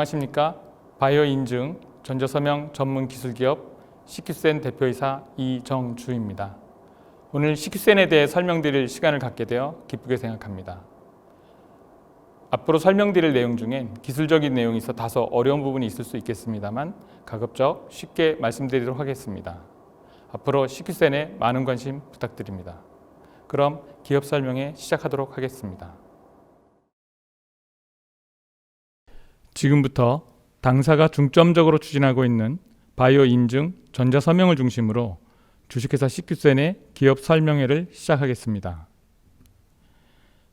안녕하십니까. 바이오 인증 전자서명 전문 기술기업 CQCN 대표이사 이정주입니다. 오늘 CQCN에 대해 설명드릴 시간을 갖게 되어 기쁘게 생각합니다. 앞으로 설명드릴 내용 중엔 기술적인 내용이 있어 다소 어려운 부분이 있을 수 있겠습니다만 가급적 쉽게 말씀드리도록 하겠습니다. 앞으로 CQCN에 많은 관심 부탁드립니다. 그럼 기업 설명에 시작하도록 하겠습니다. 지금부터 당사가 중점적으로 추진하고 있는 바이오 인증 전자서명을 중심으로 주식회사 CQCN의 기업 설명회를 시작하겠습니다.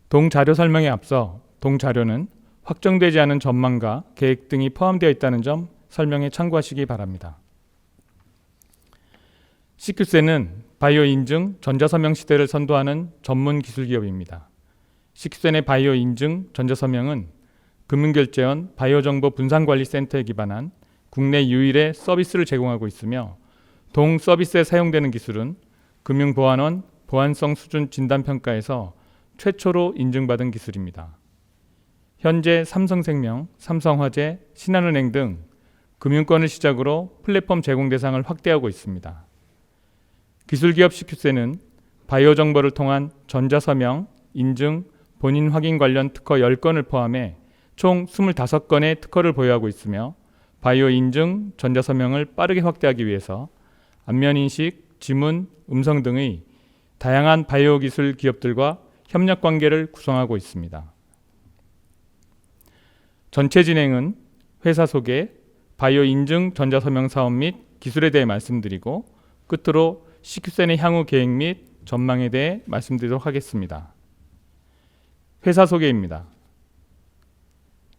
동자료 설명에 앞서 동자료는 확정되지 않은 전망과 계획 등이 포함되어 있다는 점 설명에 참고하시기 바랍니다. CQCN은 바이오 인증 전자서명 시대를 선도하는 전문 기술기업입니다. CQCN의 바이오 인증 전자서명은 금융결제원 바이오정보분산관리센터에 기반한 국내 유일의 서비스를 제공하고 있으며 동 서비스에 사용되는 기술은 금융보안원 보안성 수준 진단평가에서 최초로 인증받은 기술입니다. 현재 삼성생명, 삼성화재, 신한은행 등 금융권을 시작으로 플랫폼 제공 대상을 확대하고 있습니다. 기술기업 CQCN은 바이오 정보를 통한 전자서명, 인증, 본인 확인 관련 특허 10건을 포함해 총 25건의 특허를 보유하고 있으며 바이오 인증 전자서명을 빠르게 확대하기 위해서 안면인식, 지문, 음성 등의 다양한 바이오 기술 기업들과 협력 관계를 구성하고 있습니다. 전체 진행은 회사 소개, 바이오 인증 전자서명 사업 및 기술에 대해 말씀드리고 끝으로 CQCN의 향후 계획 및 전망에 대해 말씀드리도록 하겠습니다. 회사 소개입니다.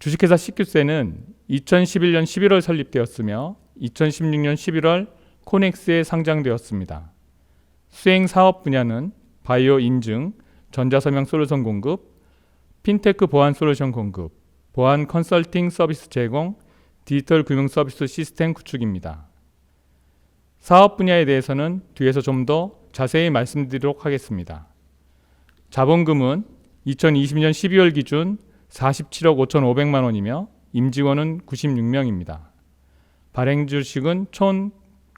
주식회사 CQCN은 2011년 11월 설립되었으며 2016년 11월 코넥스에 상장되었습니다. 수행 사업 분야는 바이오 인증, 전자서명 솔루션 공급, 핀테크 보안 솔루션 공급, 보안 컨설팅 서비스 제공, 디지털 금융 서비스 시스템 구축입니다. 사업 분야에 대해서는 뒤에서 좀 더 자세히 말씀드리도록 하겠습니다. 자본금은 2020년 12월 기준 47억 5,500만 원이며 임직원은 96명입니다. 발행 주식은 총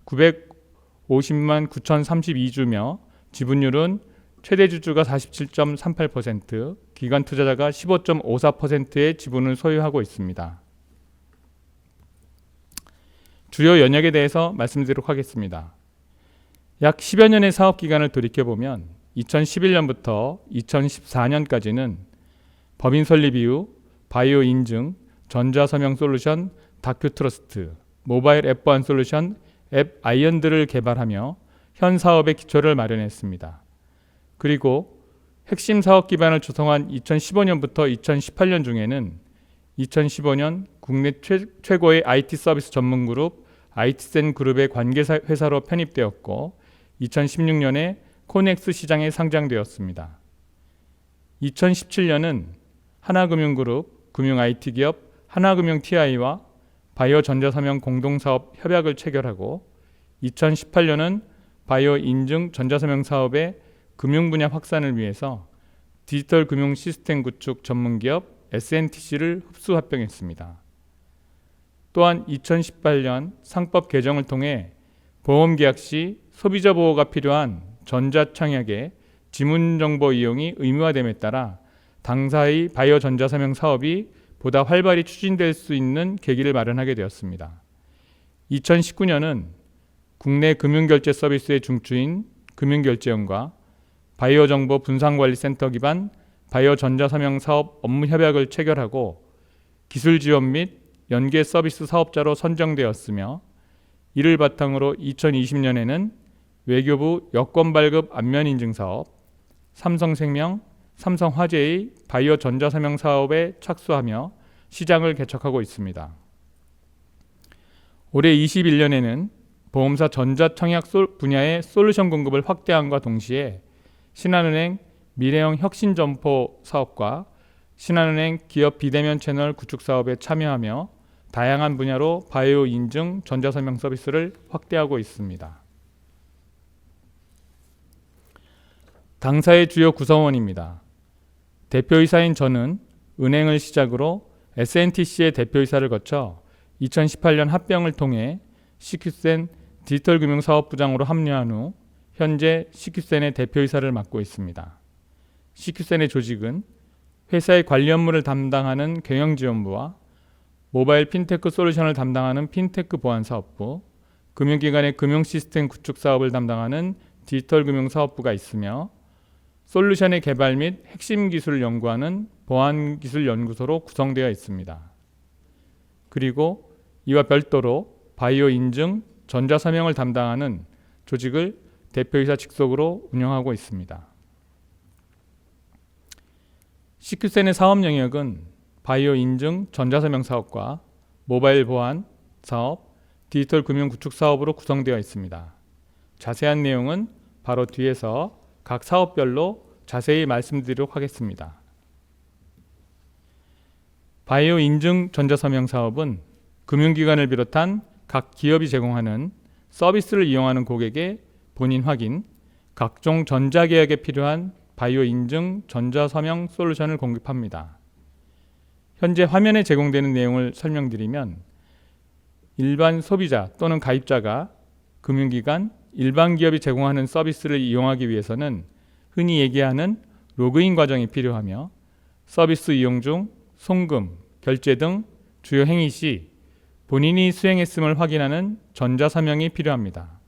950만 9,032주며 지분율은 최대 주주가 47.38%, 기관 투자자가 15.54%의 지분을 소유하고 있습니다. 주요 연역에 대해서 말씀드리도록 하겠습니다. 약 10여 년의 사업 기간을 돌이켜보면 2011년부터 2014년까지는 법인 설립 이후 바이오 인증, 전자서명 솔루션, 다큐트러스트, 모바일 앱 보안 솔루션, 앱 아이언들을 개발하며 현 사업의 기초를 마련했습니다. 그리고 핵심 사업 기반을 조성한 2015년부터 2018년 중에는 2015년 국내 최고의 IT 서비스 전문 그룹 IT센 그룹의 관계사 회사로 편입되었고 2016년에 코넥스 시장에 상장되었습니다. 2017년은 하나금융그룹, 금융 IT 기업 하나금융 TI와 바이오 전자서명 공동사업 협약을 체결하고 2018년은 바이오 인증 전자서명 사업의 금융 분야 확산을 위해서 디지털 금융 시스템 구축 전문기업 SNTC를 흡수 합병했습니다. 또한 2018년 상법 개정을 통해 보험계약 시 소비자 보호가 필요한 전자청약의 지문정보 이용이 의무화됨에 따라 당사의 바이오 전자서명 사업이 보다 활발히 추진될 수 있는 계기를 마련하게 되었습니다. 2019년은 국내 금융결제 서비스의 중추인 금융결제원과 바이오 정보 분산관리센터 기반 바이오 전자서명 사업 업무 협약을 체결하고 기술 지원 및 연계 서비스 사업자로 선정되었으며 이를 바탕으로 2020년에는 외교부 여권 발급 안면 인증 사업, 삼성생명, 삼성화재의 바이오 전자서명 사업에 착수하며 시장을 개척하고 있습니다. 올해 21년에는 보험사 전자청약 분야의 솔루션 공급을 확대함과 동시에 신한은행 미래형 혁신점포 사업과 신한은행 기업 비대면 채널 구축 사업에 참여하며 다양한 분야로 바이오 인증 전자서명 서비스를 확대하고 있습니다. 당사의 주요 구성원입니다. 대표이사인 저는 은행을 시작으로 SNTC의 대표이사를 거쳐 2018년 합병을 통해 CQ센 디지털금융사업부장으로 합류한 후 현재 CQ센의 대표이사를 맡고 있습니다. CQ센의 조직은 회사의 관리 업무를 담당하는 경영지원부와 모바일 핀테크 솔루션을 담당하는 핀테크 보안사업부, 금융기관의 금융시스템 구축 사업을 담당하는 디지털금융사업부가 있으며 솔루션의 개발 및 핵심 기술을 연구하는 보안기술연구소로 구성되어 있습니다. 그리고 이와 별도로 바이오 인증, 전자서명을 담당하는 조직을 대표이사 직속으로 운영하고 있습니다. CQ센의 사업 영역은 바이오 인증, 전자서명 사업과 모바일 보안 사업, 디지털 금융 구축 사업으로 구성되어 있습니다. 자세한 내용은 바로 뒤에서 각 사업별로 자세히 말씀드리도록 하겠습니다. 바이오 인증 전자서명 사업은 금융기관을 비롯한 각 기업이 제공하는 서비스를 이용하는 고객의 본인 확인, 각종 전자계약에 필요한 바이오 인증 전자서명 솔루션을 공급합니다. 현재 화면에 제공되는 내용을 설명드리면 일반 소비자 또는 가입자가 금융기관, 일반 기업이 제공하는 서비스를 이용하기 위해서는 흔히 얘기하는 로그인 과정이 필요하며 서비스 이용 중 송금, 결제 등 주요 행위 시 본인이 수행했음을 확인하는 전자서명이 필요합니다.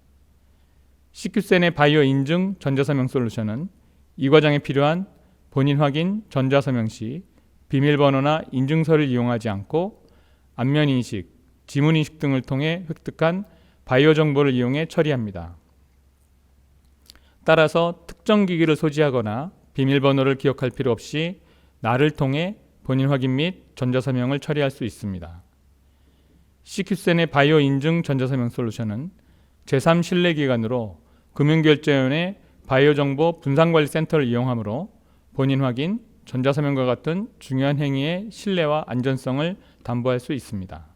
CQ센의 바이오 인증 전자서명 솔루션은 이 과정에 필요한 본인 확인 전자서명 시 비밀번호나 인증서를 이용하지 않고 안면인식, 지문인식 등을 통해 획득한 바이오 정보를 이용해 처리합니다. 따라서 특정 기기를 소지하거나 비밀번호를 기억할 필요 없이 나를 통해 본인 확인 및 전자서명을 처리할 수 있습니다. CQ센의 바이오 인증 전자서명 솔루션은 제3신뢰기관으로 금융결제원의 바이오 정보 분산관리센터를 이용하므로 본인 확인, 전자서명과 같은 중요한 행위의 신뢰와 안전성을 담보할 수 있습니다.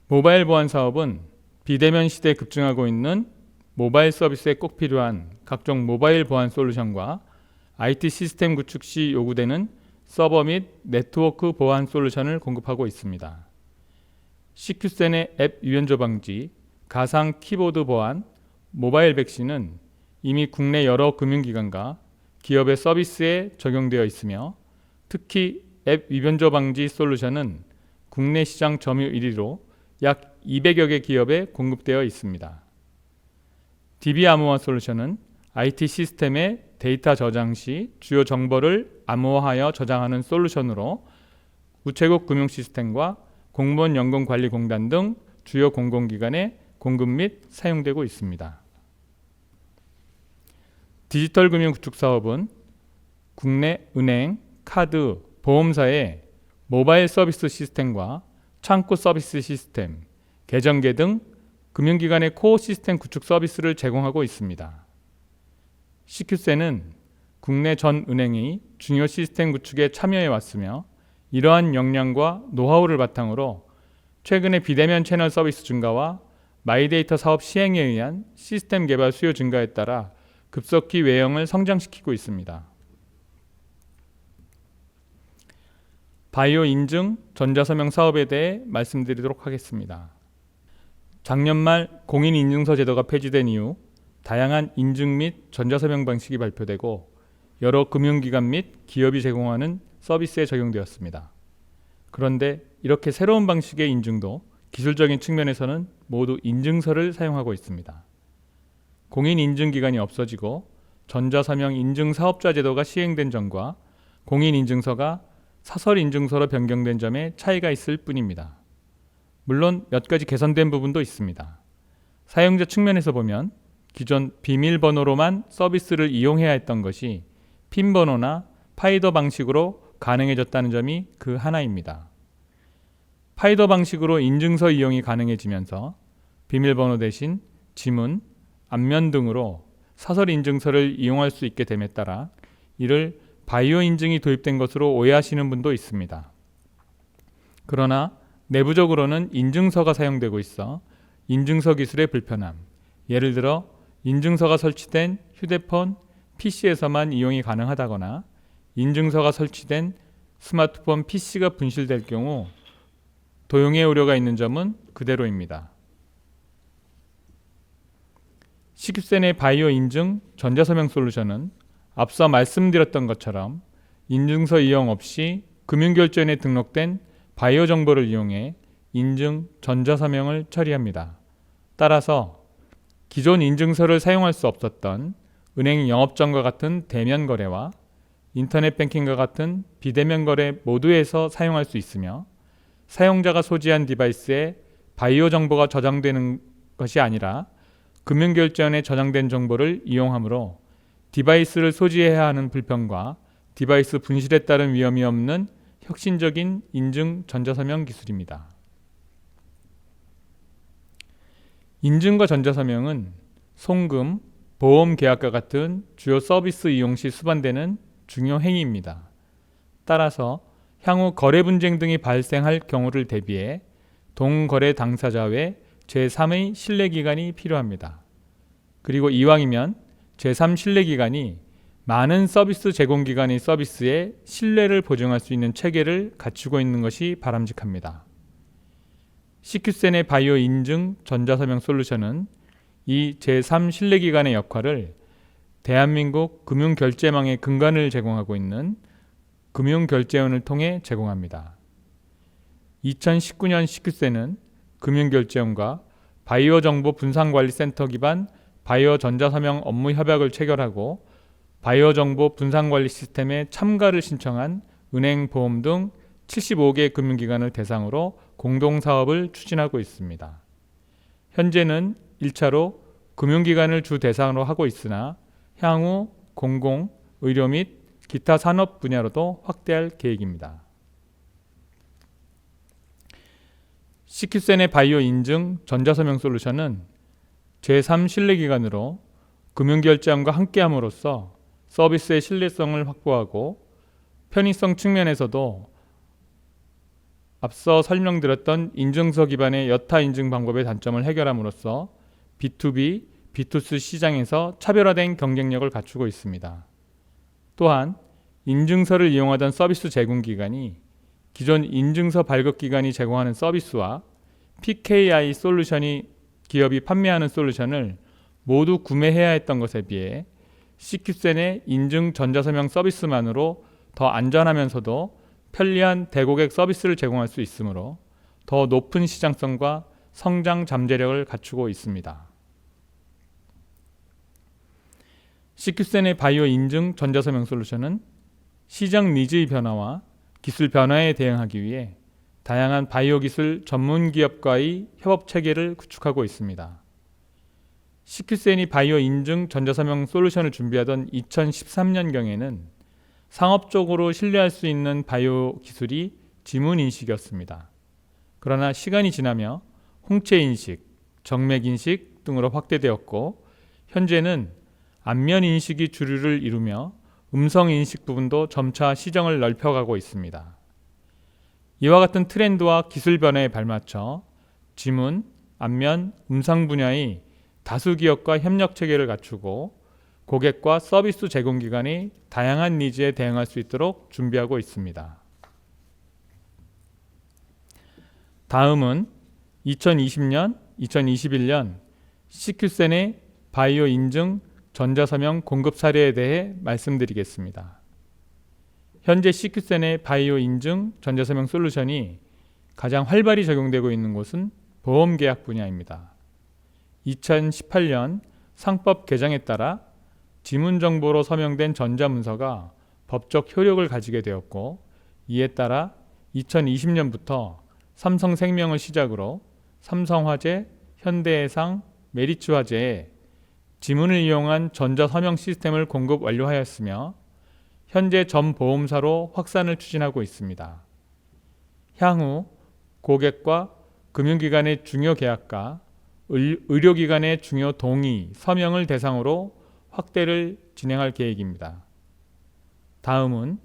모바일 보안 사업은 비대면 시대에 급증하고 있는 모바일 서비스에 꼭 필요한 각종 모바일 보안 솔루션과 IT 시스템 구축 시 요구되는 서버 및 네트워크 보안 솔루션을 공급하고 있습니다. CQ센의 앱 유연조 방지, 가상 키보드 보안, 모바일 백신은 이미 국내 여러 금융기관과 기업의 서비스에 적용되어 있으며 특히 앱 위변조 방지 솔루션은 국내 시장 점유율 1위로 약 200여 개 기업에 공급되어 있습니다. DB 암호화 솔루션은 IT 시스템의 데이터 저장 시 주요 정보를 암호화하여 저장하는 솔루션으로 우체국 금융시스템과 공무원 연금관리공단 등 주요 공공기관에 공급 및 사용되고 있습니다. 디지털 금융 구축 사업은 국내 은행, 카드, 보험사의 모바일 서비스 시스템과 창구 서비스 시스템, 계정계 등 금융기관의 코어 시스템 구축 서비스를 제공하고 있습니다. CQ센은 국내 전 은행이 중요 시스템 구축에 참여해 왔으며 이러한 역량과 노하우를 바탕으로 최근에 비대면 채널 서비스 증가와 마이데이터 사업 시행에 의한 시스템 개발 수요 증가에 따라 급속히 외형을 성장시키고 있습니다. 바이오 인증 전자서명 사업에 대해 말씀드리도록 하겠습니다. 작년 말 공인인증서 제도가 폐지된 이후 다양한 인증 및 전자서명 방식이 발표되고 여러 금융기관 및 기업이 제공하는 서비스에 적용되었습니다. 그런데 이렇게 새로운 방식의 인증도 기술적인 측면에서는 모두 인증서를 사용하고 있습니다. 공인인증기관이 없어지고 전자서명 인증사업자 제도가 시행된 점과 공인인증서가 사설인증서로 변경된 점에 차이가 있을 뿐입니다. 물론 몇 가지 개선된 부분도 있습니다. 사용자 측면에서 보면 기존 비밀번호로만 서비스를 이용해야 했던 것이 핀번호나 파이더 방식으로 가능해졌다는 점이 그 하나입니다. 파이더 방식으로 인증서 이용이 가능해지면서 비밀번호 대신 지문, 안면 등으로 사설 인증서를 이용할 수 있게 됨에 따라 이를 바이오 인증이 도입된 것으로 오해하시는 분도 있습니다. 그러나 내부적으로는 인증서가 사용되고 있어 인증서 기술의 불편함, 예를 들어 인증서가 설치된 휴대폰, PC에서만 이용이 가능하다거나 인증서가 설치된 스마트폰 PC가 분실될 경우 도용의 우려가 있는 점은 그대로입니다. 시큐센의 바이오 인증 전자서명 솔루션은 앞서 말씀드렸던 것처럼 인증서 이용 없이 금융결제원에 등록된 바이오 정보를 이용해 인증 전자서명을 처리합니다. 따라서 기존 인증서를 사용할 수 없었던 은행 영업전과 같은 대면 거래와 인터넷 뱅킹과 같은 비대면 거래 모두에서 사용할 수 있으며, 사용자가 소지한 디바이스에 바이오 정보가 저장되는 것이 아니라 금융결제원에 저장된 정보를 이용하므로 디바이스를 소지해야 하는 불편과 디바이스 분실에 따른 위험이 없는 혁신적인 인증 전자서명 기술입니다. 인증과 전자서명은 송금, 보험 계약과 같은 주요 서비스 이용 시 수반되는 중요 행위입니다. 따라서 향후 거래 분쟁 등이 발생할 경우를 대비해 동거래 당사자 외 제3의 신뢰기관이 필요합니다. 그리고 이왕이면 제3 신뢰기관이 많은 서비스 제공기관의 서비스에 신뢰를 보증할 수 있는 체계를 갖추고 있는 것이 바람직합니다. 시큐센의 바이오 인증 전자서명 솔루션은 이 제3 신뢰기관의 역할을 대한민국 금융결제망의 근간을 제공하고 있는 금융결제원을 통해 제공합니다. 2019년 시큐센은 금융결제원과 바이오 정보 분산관리센터 기반 바이오 전자서명 업무 협약을 체결하고 바이오 정보 분산관리 시스템에 참가를 신청한 은행, 보험 등 75개 금융기관을 대상으로 공동사업을 추진하고 있습니다. 현재는 1차로 금융기관을 주 대상으로 하고 있으나 향후 공공, 의료 및 기타 산업 분야로도 확대할 계획입니다. 시큐센의 바이오 인증 전자서명 솔루션은 제3 신뢰기관으로 금융결제원과 함께함으로써 서비스의 신뢰성을 확보하고 편의성 측면에서도 앞서 설명드렸던 인증서 기반의 여타 인증 방법의 단점을 해결함으로써 B2B, B2C 시장에서 차별화된 경쟁력을 갖추고 있습니다. 또한 인증서를 이용하던 서비스 제공기관이 기존 인증서 발급기관이 제공하는 서비스와 PKI 솔루션이 기업이 판매하는 솔루션을 모두 구매해야 했던 것에 비해 시큐센의 인증 전자서명 서비스만으로 더 안전하면서도 편리한 대고객 서비스를 제공할 수 있으므로 더 높은 시장성과 성장 잠재력을 갖추고 있습니다. 시큐센의 바이오 인증 전자서명 솔루션은 시장 니즈의 변화와 기술 변화에 대응하기 위해 다양한 바이오 기술 전문 기업과의 협업 체계를 구축하고 있습니다. 시큐센이 바이오 인증 전자서명 솔루션을 준비하던 2013년경에는 상업적으로 신뢰할 수 있는 바이오 기술이 지문인식이었습니다. 그러나 시간이 지나며 홍채인식, 정맥인식 등으로 확대되었고 현재는 안면인식이 주류를 이루며 음성인식 부분도 점차 시장을 넓혀가고 있습니다. 이와 같은 트렌드와 기술 변화에 발맞춰 지문, 안면, 음성 분야의 다수 기업과 협력 체계를 갖추고 고객과 서비스 제공기관이 다양한 니즈에 대응할 수 있도록 준비하고 있습니다. 다음은 2020년, 2021년 시큐센의 바이오 인증 전자서명 공급 사례에 대해 말씀드리겠습니다. 현재 시큐센의 바이오 인증 전자서명 솔루션이 가장 활발히 적용되고 있는 곳은 보험계약 분야입니다. 2018년 상법 개정에 따라 지문정보로 서명된 전자문서가 법적 효력을 가지게 되었고, 이에 따라 2020년부터 삼성생명을 시작으로 삼성화재, 현대해상, 메리츠화재에 지문을 이용한 전자서명 시스템을 공급 완료하였으며 현재 전 보험사로 확산을 추진하고 있습니다. 향후 고객과 금융기관의 중요 계약과 의료기관의 중요 동의, 서명을 대상으로 확대를 진행할 계획입니다. 다음은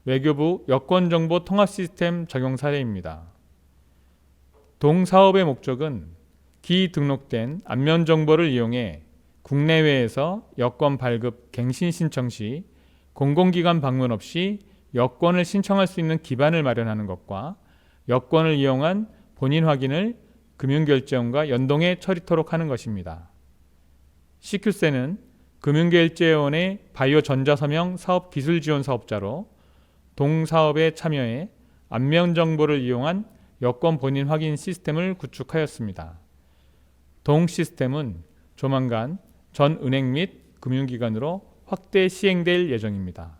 외교부 여권정보 통합시스템 적용 사례입니다. 동사업의 목적은 기 등록된 안면 정보를 이용해 국내외에서 여권 발급 갱신 신청 시 공공기관 방문 없이 여권을 신청할 수 있는 기반을 마련하는 것과 여권을 이용한 본인 확인을 금융결제원과 연동해 처리토록 하는 것입니다. CQ세는 금융결제원의 바이오 전자서명 사업 기술 지원 사업자로 동사업에 참여해 안면 정보를 이용한 여권 본인 확인 시스템을 구축하였습니다. 동 시스템은 조만간 전 은행 및 금융기관으로 확대 시행될 예정입니다.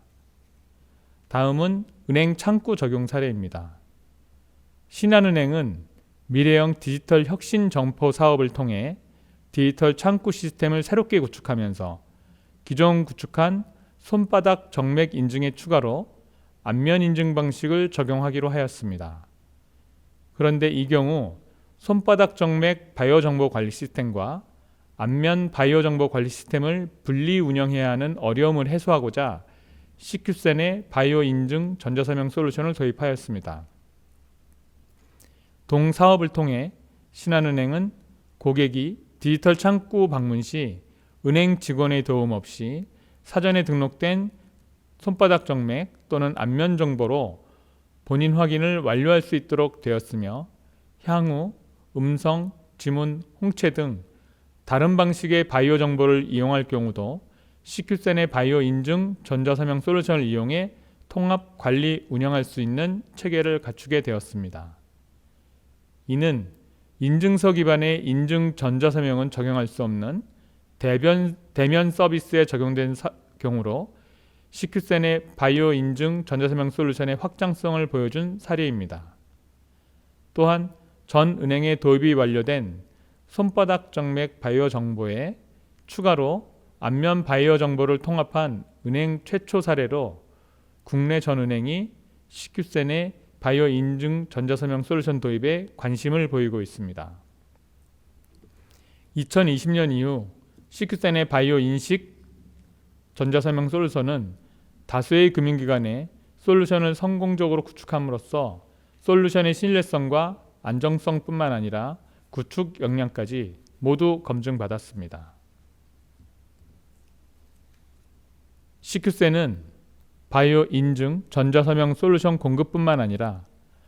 다음은 은행 창구 적용 사례입니다. 신한은행은 미래형 디지털 혁신 점포 사업을 통해 디지털 창구 시스템을 새롭게 구축하면서 기존 구축한 손바닥 정맥 인증의 추가로 안면 인증 방식을 적용하기로 하였습니다. 그런데 이 경우 손바닥 정맥 바이오 정보 관리 시스템과 안면 바이오 정보 관리 시스템을 분리 운영해야 하는 어려움을 해소하고자 CQ센의 바이오 인증 전자서명 솔루션을 도입하였습니다. 동사업을 통해 신한은행은 고객이 디지털 창구 방문 시 은행 직원의 도움 없이 사전에 등록된 손바닥 정맥 또는 안면 정보로 본인 확인을 완료할 수 있도록 되었으며 향후 음성, 지문, 홍채 등 다른 방식의 바이오 정보를 이용할 경우도 CQ센의 바이오 인증 전자서명 솔루션을 이용해 통합 관리 운영할 수 있는 체계를 갖추게 되었습니다. 이는 인증서 기반의 인증 전자서명은 적용할 수 없는 대면 서비스에 적용된 경우로 CQ센의 바이오 인증 전자서명 솔루션의 확장성을 보여준 사례입니다. 또한 전 은행에 도입이 완료된 손바닥 정맥 바이오 정보에 추가로 안면 바이오 정보를 통합한 은행 최초 사례로 국내 전 은행이 CQ센의 바이오 인증 전자서명 솔루션 도입에 관심을 보이고 있습니다. 2020년 이후 CQ센의 바이오 인식 전자서명 솔루션은 다수의 금융기관에 솔루션을 성공적으로 구축함으로써 솔루션의 신뢰성과 안정성뿐만 아니라 구축 역량까지 모두 검증받았습니다. CQ센은 바이오 인증 전자서명 솔루션 공급뿐만 아니라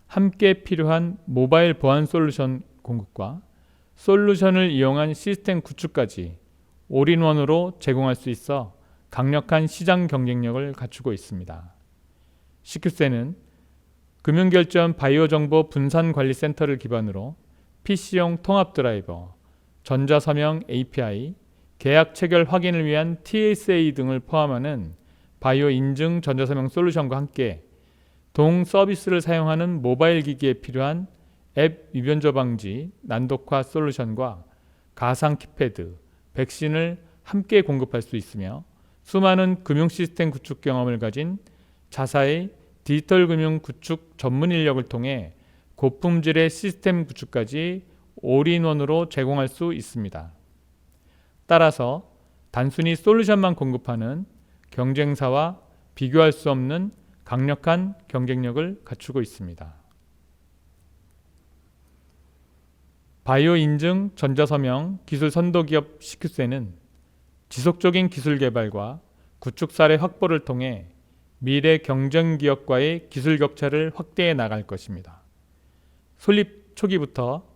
함께 필요한 모바일 보안 솔루션 공급과 솔루션을 이용한 시스템 구축까지 올인원으로 제공할 수 있어 강력한 시장 경쟁력을 갖추고 있습니다. CQ센은 금융결제원 바이오 정보 분산관리센터를 기반으로 PC용 통합 드라이버, 전자서명 API, 계약 체결 확인을 위한 TSA 등을 포함하는 바이오 인증 전자서명 솔루션과 함께 동 서비스를 사용하는 모바일 기기에 필요한 앱 위변조 방지 난독화 솔루션과 가상 키패드, 백신을 함께 공급할 수 있으며 수많은 금융 시스템 구축 경험을 가진 자사의 디지털 금융 구축 전문 인력을 통해 고품질의 시스템 구축까지 올인원으로 제공할 수 있습니다. 따라서 단순히 솔루션만 공급하는 경쟁사와 비교할 수 없는 강력한 경쟁력을 갖추고 있습니다. 바이오 인증 전자서명 기술 선도기업 CQ센은 지속적인 기술 개발과 구축 사례 확보를 통해 미래 경쟁 기업과의 기술 격차를 확대해 나갈 것입니다. 설립 초기부터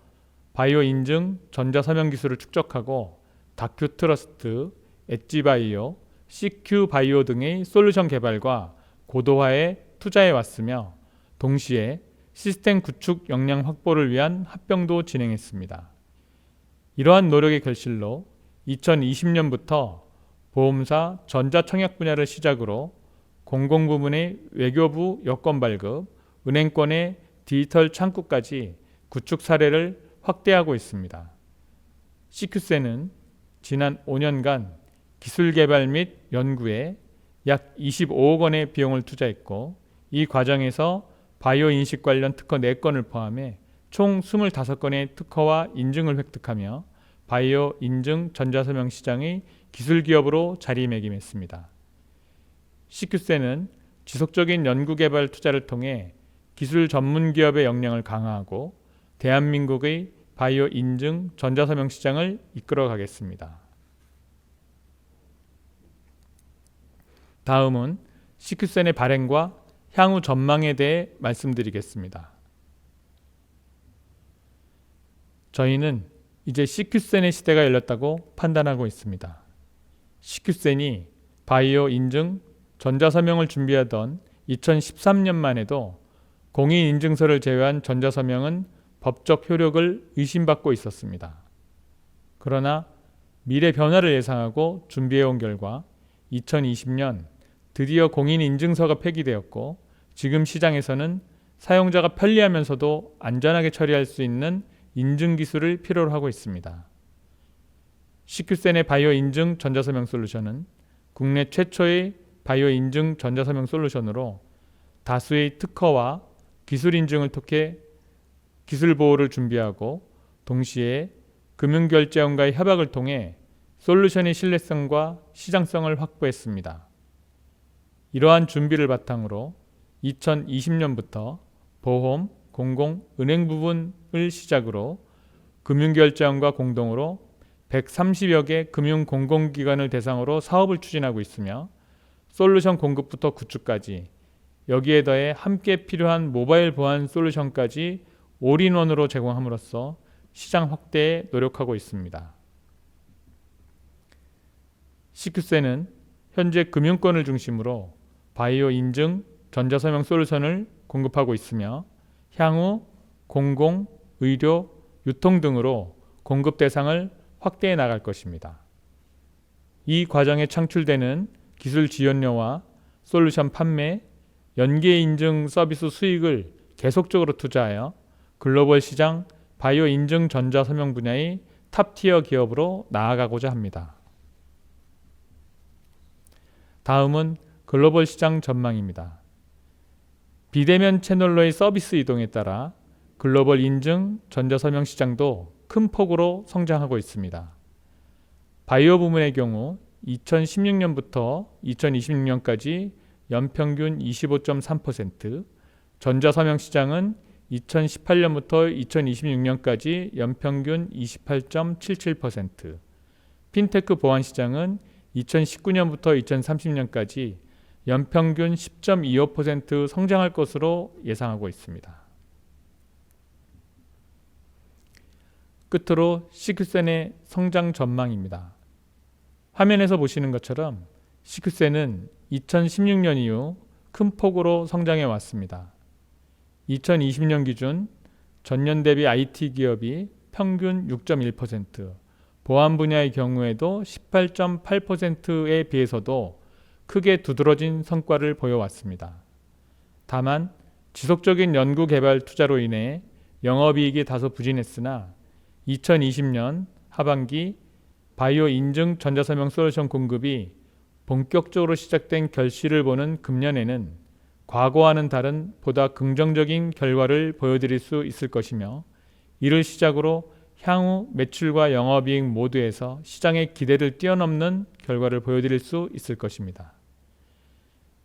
바이오 인증 전자서명 기술을 축적하고 다큐트러스트, 엣지바이오, CQ바이오 등의 솔루션 개발과 고도화에 투자해 왔으며 동시에 시스템 구축 역량 확보를 위한 합병도 진행했습니다. 이러한 노력의 결실로 2020년부터 보험사 전자청약 분야를 시작으로 공공부문의 외교부 여권 발급, 은행권의 디지털 창구까지 구축 사례를 확대하고 있습니다. CQ센은 지난 5년간 기술 개발 및 연구에 약 25억 원의 비용을 투자했고 이 과정에서 바이오 인식 관련 특허 4건을 포함해 총 25건의 특허와 인증을 획득하며 바이오 인증 전자서명 시장의 기술 기업으로 자리매김했습니다. CQ센은 지속적인 연구개발 투자를 통해 기술 전문 기업의 역량을 강화하고 대한민국의 바이오 인증 전자서명 시장을 이끌어 가겠습니다. 다음은 CQ센의 발행과 향후 전망에 대해 말씀드리겠습니다. 저희는 이제 CQ센의 시대가 열렸다고 판단하고 있습니다. CQ센이 바이오 인증 전자서명을 준비하던 2013년만 해도 공인인증서를 제외한 전자서명은 법적 효력을 의심받고 있었습니다. 그러나 미래 변화를 예상하고 준비해온 결과 2020년 드디어 공인인증서가 폐기되었고 지금 시장에서는 사용자가 편리하면서도 안전하게 처리할 수 있는 인증기술을 필요로 하고 있습니다. CQ센의 바이오 인증 전자서명 솔루션은 국내 최초의 바이오 인증 전자서명 솔루션으로 다수의 특허와 기술 인증을 통해 기술 보호를 준비하고 동시에 금융결제원과의 협약을 통해 솔루션의 신뢰성과 시장성을 확보했습니다. 이러한 준비를 바탕으로 2020년부터 보험, 공공, 은행 부분을 시작으로 금융결제원과 공동으로 130여 개 금융공공기관을 대상으로 사업을 추진하고 있으며 솔루션 공급부터 구축까지 여기에 더해 함께 필요한 모바일 보안 솔루션까지 올인원으로 제공함으로써 시장 확대에 노력하고 있습니다. CQ센은 현재 금융권을 중심으로 바이오 인증 전자서명 솔루션을 공급하고 있으며 향후 공공, 의료, 유통 등으로 공급 대상을 확대해 나갈 것입니다. 이 과정에 창출되는 기술 지원료와 솔루션 판매, 연계 인증 서비스 수익을 계속적으로 투자하여 글로벌 시장 바이오 인증 전자서명 분야의 탑티어 기업으로 나아가고자 합니다. 다음은 글로벌 시장 전망입니다. 비대면 채널로의 서비스 이동에 따라 글로벌 인증 전자서명 시장도 큰 폭으로 성장하고 있습니다. 바이오 부문의 경우 2016년부터 2026년까지 연평균 25.3%, 전자서명 시장은 2018년부터 2026년까지 연평균 28.77%, 핀테크 보안 시장은 2019년부터 2030년까지 연평균 10.25% 성장할 것으로 예상하고 있습니다. 끝으로 CQ센의 성장 전망입니다. 화면에서 보시는 것처럼 CQ센은 2016년 이후 큰 폭으로 성장해 왔습니다. 2020년 기준 전년 대비 IT 기업이 평균 6.1%, 보안 분야의 경우에도 18.8%에 비해서도 크게 두드러진 성과를 보여왔습니다. 다만 지속적인 연구 개발 투자로 인해 영업이익이 다소 부진했으나 2020년 하반기 바이오 인증 전자서명 솔루션 공급이 본격적으로 시작된 결실을 보는 금년에는 과거와는 다른 보다 긍정적인 결과를 보여드릴 수 있을 것이며 이를 시작으로 향후 매출과 영업이익 모두에서 시장의 기대를 뛰어넘는 결과를 보여드릴 수 있을 것입니다.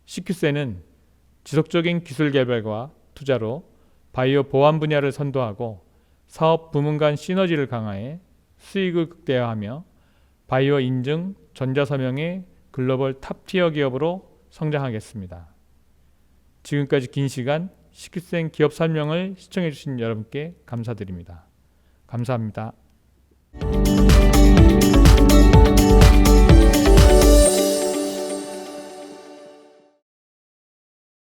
CQ센은 지속적인 기술 개발과 투자로 바이오 보안 분야를 선도하고 사업 부문 간 시너지를 강화해 수익을 극대화하며 바이오 인증 전자서명의 글로벌 탑티어 기업으로 성장하겠습니다. 지금까지 긴 시간 CQ센 기업 설명을 시청해 주신 여러분께 감사드립니다. 감사합니다.